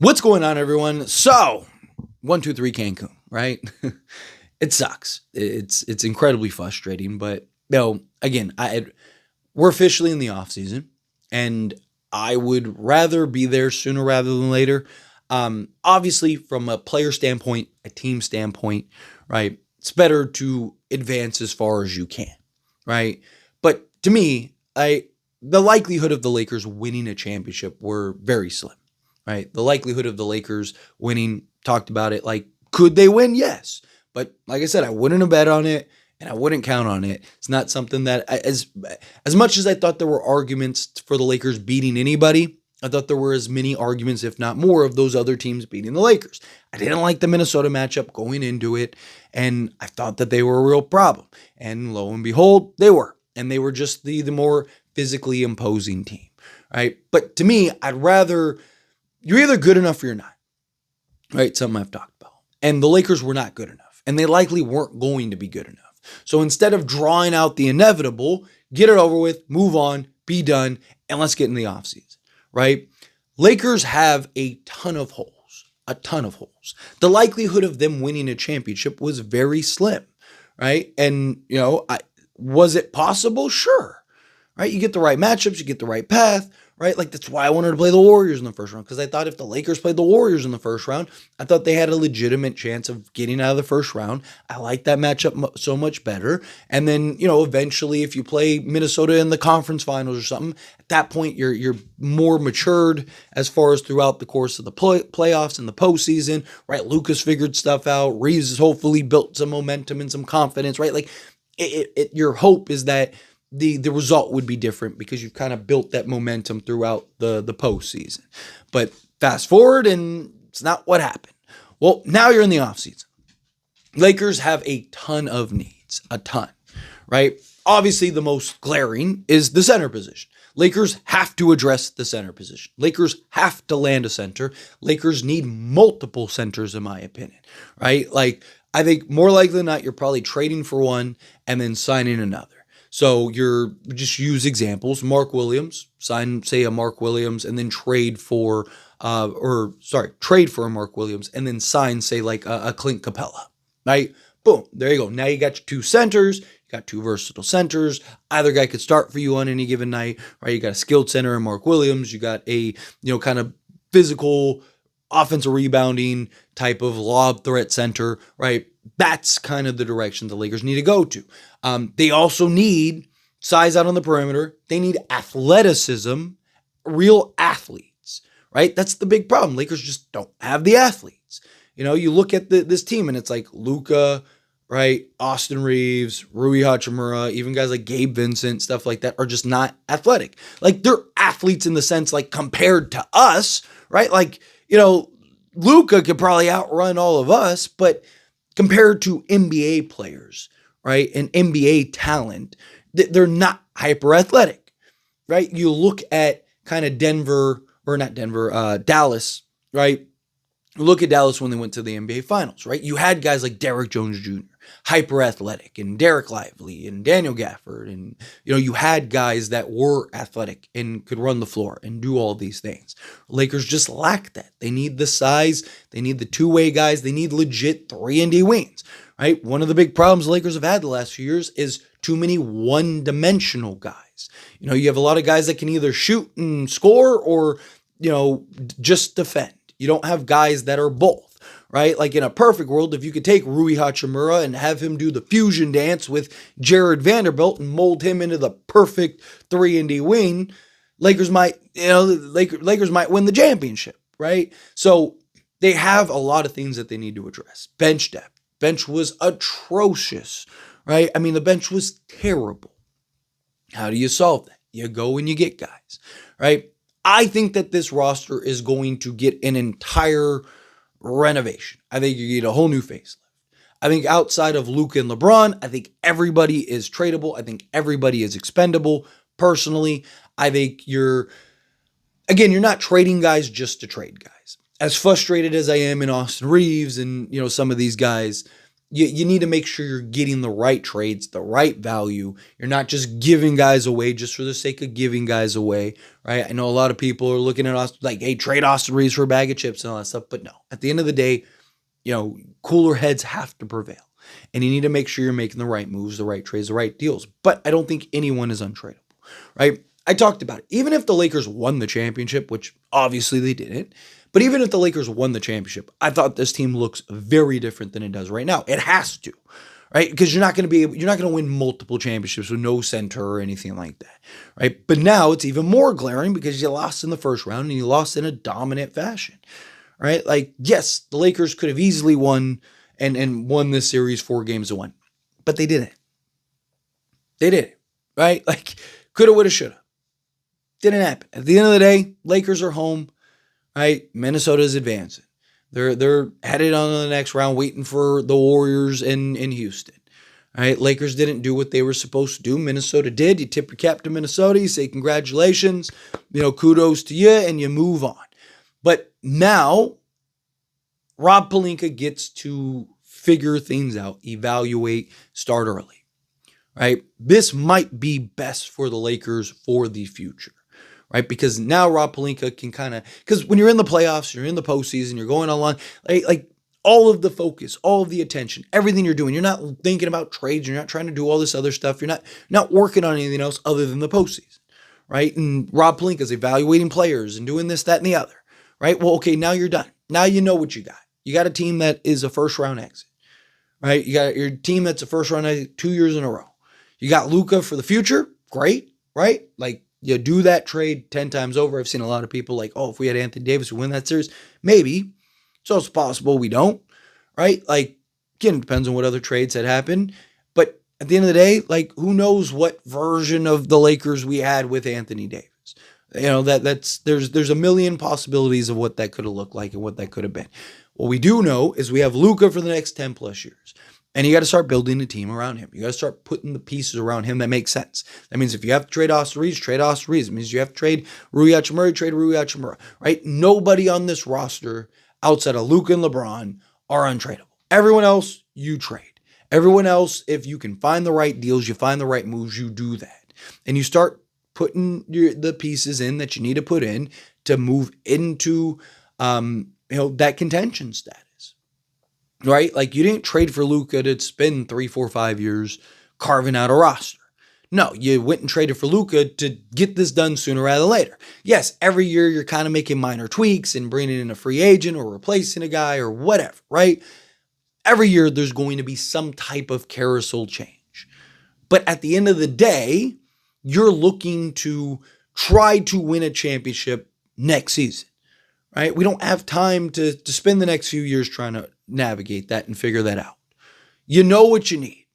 What's going on, everyone? So, 1, 2, 3 Cancun, right? It sucks. It's incredibly frustrating, but again, we're officially in the off season, and I would rather be there sooner rather than later. Obviously, from a player standpoint, a team standpoint, right? It's better to advance as far as you can, right? But to me, the likelihood of the Lakers winning a championship were very slim, right? The likelihood of the Lakers winning, talked about it, like, could they win? Yes. But like I said, I wouldn't have bet on it and I wouldn't count on it. It's not something that, as much as I thought there were arguments for the Lakers beating anybody, I thought there were as many arguments, if not more, of those other teams beating the Lakers. I didn't like the Minnesota matchup going into it, and I thought that they were a real problem. And lo and behold, they were. And they were just the more physically imposing team, right? But to me, you're either good enough or you're not, right? Something I've talked about. And the Lakers were not good enough, and they likely weren't going to be good enough. So instead of drawing out the inevitable, get it over with, move on, be done, and let's get in the offseason, right? Lakers have a ton of holes. The likelihood of them winning a championship was very slim, right? And, was it possible? Sure, right? You get the right matchups, you get the right path, right? Like, that's why I wanted to play the Warriors in the first round, because I thought if the Lakers played the Warriors in the first round, I thought they had a legitimate chance of getting out of the first round. I like that matchup so much better. And then, eventually if you play Minnesota in the conference finals or something, at that point you're more matured as far as throughout the course of the playoffs and the postseason, right? Lucas figured stuff out. Reeves has hopefully built some momentum and some confidence, right? Like, your hope is that the result would be different because you've kind of built that momentum throughout the postseason. But fast forward, and it's not what happened. Well, now you're in the offseason. Lakers have a ton of needs, right? Obviously, the most glaring is the center position. Lakers have to address the center position. Lakers have to land a center. Lakers need multiple centers, in my opinion, right? Like, I think more likely than not, you're probably trading for one and then signing another. So just use examples. Mark Williams, sign, say, a Mark Williams, and then trade for a Mark Williams, and then sign, say, like a Clint Capella, right? Boom, there you go. Now you got your two centers. You got two versatile centers. Either guy could start for you on any given night, right? You got a skilled center in Mark Williams. You got a, kind of physical, offensive rebounding type of lob threat center, right? That's kind of the direction the Lakers need to go to. They also need size out on the perimeter. They need athleticism, real athletes, right? That's the big problem. Lakers just don't have the athletes. You look at this team and it's like Luka, right? Austin Reeves, Rui Hachimura, even guys like Gabe Vincent, stuff like that are just not athletic. Like, they're athletes in the sense, like, compared to us, right? Like, Luka could probably outrun all of us, but compared to NBA players, right, and NBA talent, they're not hyper athletic, right? You look at kind of Dallas, right? Look at Dallas when they went to the NBA Finals, right? You had guys like Derrick Jones Jr., hyper athletic, and Derek Lively and Daniel Gafford, and you had guys that were athletic and could run the floor and do all these things. Lakers just lack that. They need the size, they need the two-way guys, they need legit 3-and-D wings, right? One of the big problems the Lakers have had the last few years is too many one-dimensional guys. You have a lot of guys that can either shoot and score or just defend. You don't have guys that are both, right? Like, in a perfect world, if you could take Rui Hachimura and have him do the fusion dance with Jared Vanderbilt and mold him into the perfect 3-and-D wing, Lakers might win the championship, right? So they have a lot of things that they need to address. Bench depth. Bench was atrocious, right? I mean, the bench was terrible. How do you solve that? You go and you get guys, right? I think that this roster is going to get an entire renovation. I think you get a whole new facelift. I think outside of Luka and LeBron, I think everybody is tradable. I think everybody is expendable. Personally, I think you're not trading guys just to trade guys. As frustrated as I am in Austin Reeves and, some of these guys, you need to make sure you're getting the right trades, the right value. You're not just giving guys away just for the sake of giving guys away, right? I know a lot of people are looking at us like, hey, trade Austin Reeves for a bag of chips and all that stuff. But no, at the end of the day, cooler heads have to prevail. And you need to make sure you're making the right moves, the right trades, the right deals. But I don't think anyone is untradeable, right? I talked about it. Even if the Lakers won the championship, which obviously they didn't, but even if the Lakers won the championship, I thought this team looks very different than it does right now. It has to, right? Because you're not going to win multiple championships with no center or anything like that, right? But now it's even more glaring because you lost in the first round and you lost in a dominant fashion, right? Like, yes, the Lakers could have easily won and won this series 4-1, but they didn't. They didn't, right? Like, coulda, woulda, shoulda. Didn't happen. At the end of the day, Lakers are home, right? Minnesota's advancing. They're headed on to the next round, waiting for the Warriors in Houston. Right? Lakers didn't do what they were supposed to do. Minnesota did. You tip your cap to Minnesota. You say congratulations. Kudos to you, and you move on. But now, Rob Pelinka gets to figure things out, evaluate, start early. Right? This might be best for the Lakers for the future. Right? Because now Rob Pelinka can because when you're in the playoffs, you're in the postseason, you're going along, like all of the focus, all of the attention, everything you're doing, you're not thinking about trades, you're not trying to do all this other stuff, you're not working on anything else other than the postseason, right? And Rob Pelinka's evaluating players and doing this, that, and the other, right? Well, okay, now you're done. Now you know what you got. You got a team that is a first-round exit, right? You got your team that's a first-round exit 2 years in a row. You got Luka for the future, great, right? Like, you do that trade 10 times over. I've seen a lot of people like, oh, if we had Anthony Davis, we win that series. Maybe. It's also possible we don't, right? Like, again, it depends on what other trades had happened. But at the end of the day, like, who knows what version of the Lakers we had with Anthony Davis? There's a million possibilities of what that could have looked like and what that could have been. What we do know is we have Luka for the next 10 plus years. And you got to start building a team around him. You got to start putting the pieces around him that make sense. That means if you have to trade Austin Reeves, trade Austin Reeves. It means you have to trade Rui Hachimura, trade Rui Hachimura, right? Nobody on this roster outside of Luka and LeBron are untradeable. Everyone else, you trade. Everyone else, if you can find the right deals, you find the right moves, you do that. And you start putting the pieces in that you need to put in to move into that contention status. Right? Like, you didn't trade for Luka to spend 3, 4, 5 years carving out a roster. No, you went and traded for Luka to get this done sooner rather than later. Yes, every year you're kind of making minor tweaks and bringing in a free agent or replacing a guy or whatever, right? Every year there's going to be some type of carousel change. But at the end of the day, you're looking to try to win a championship next season, right? We don't have time to spend the next few years trying to navigate that and figure that out. You know what you need.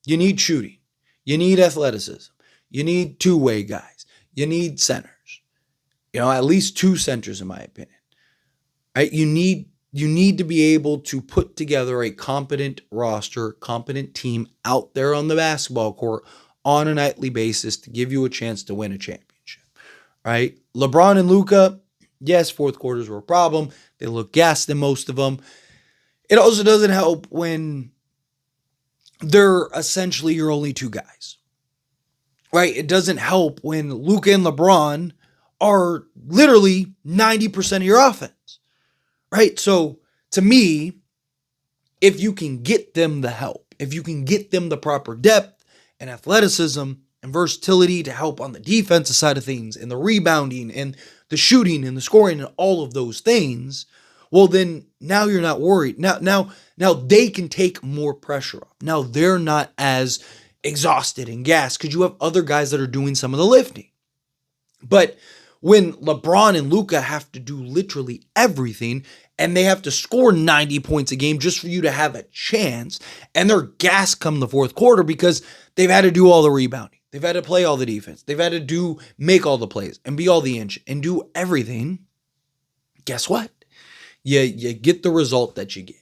You need shooting. You need athleticism. You need two-way guys. You need centers. At least 2 centers in my opinion. Right? You need to be able to put together a competent roster, competent team out there on the basketball court on a nightly basis to give you a chance to win a championship. Right? LeBron and Luka, yes, fourth quarters were a problem. They look gassed in most of them. It also doesn't help when they're essentially your only 2 guys, right? It doesn't help when Luka and LeBron are literally 90% of your offense, right? So to me, if you can get them the help, if you can get them the proper depth and athleticism and versatility to help on the defensive side of things and the rebounding and the shooting and the scoring and all of those things, well, then now you're not worried. Now they can take more pressure off. Now they're not as exhausted and gassed because you have other guys that are doing some of the lifting. But when LeBron and Luka have to do literally everything and they have to score 90 points a game just for you to have a chance, and they're gassed come the fourth quarter because they've had to do all the rebounding. They've had to play all the defense. They've had to make all the plays and be all the inch and do everything. Guess what? You get the result that you get.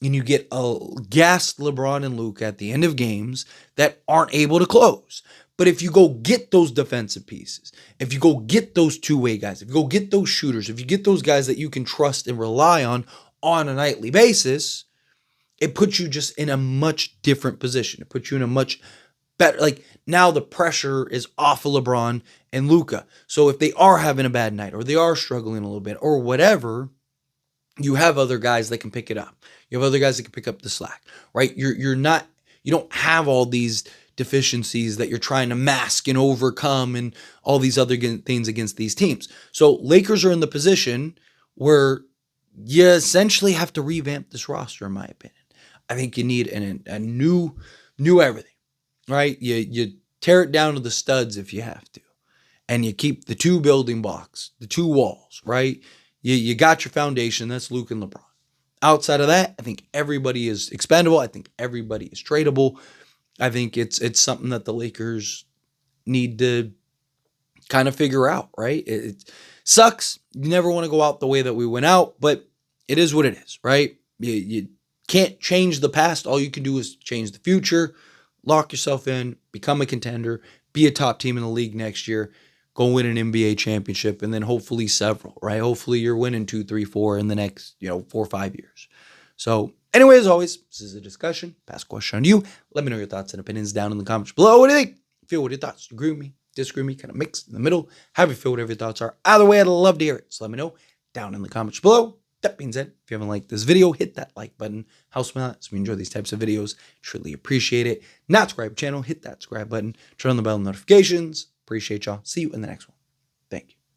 And you get a gassed LeBron and Luka at the end of games that aren't able to close. But if you go get those defensive pieces, if you go get those two-way guys, if you go get those shooters, if you get those guys that you can trust and rely on a nightly basis, it puts you just in a much different position. It puts you in a much better, like now the pressure is off of LeBron and Luka. So if they are having a bad night or they are struggling a little bit or whatever, you have other guys that can pick it up. You have other guys that can pick up the slack, right? You don't have all these deficiencies that you're trying to mask and overcome and all these other things against these teams. So Lakers are in the position where you essentially have to revamp this roster, in my opinion. I think you need a new everything, right? You tear it down to the studs if you have to, and you keep the two building blocks, the two walls, right? You got your foundation. That's Luke and LeBron. Outside of that, I think everybody is expendable. I think everybody is tradable. I think it's something that the Lakers need to kind of figure out, right? It sucks. You never want to go out the way that we went out, but it is what it is, right? You can't change the past. All you can do is change the future, lock yourself in, become a contender, be a top team in the league next year, go win an NBA championship, and then hopefully several, right? Hopefully you're winning 2, 3, 4 in the next, 4 or 5 years. So anyway, as always, this is a discussion. Pass a question on you. Let me know your thoughts and opinions down in the comments below. What do you think? Feel what your thoughts? Agree with me? Disagree with me? Kind of mixed in the middle. Have you feel whatever your thoughts are. Either way, I'd love to hear it. So let me know down in the comments below. That being said, if you haven't liked this video, hit that like button. Helps me out. So we enjoy these types of videos. Truly appreciate it. Not subscribe to the channel, hit that subscribe button. Turn on the bell notifications. Appreciate y'all. See you in the next one.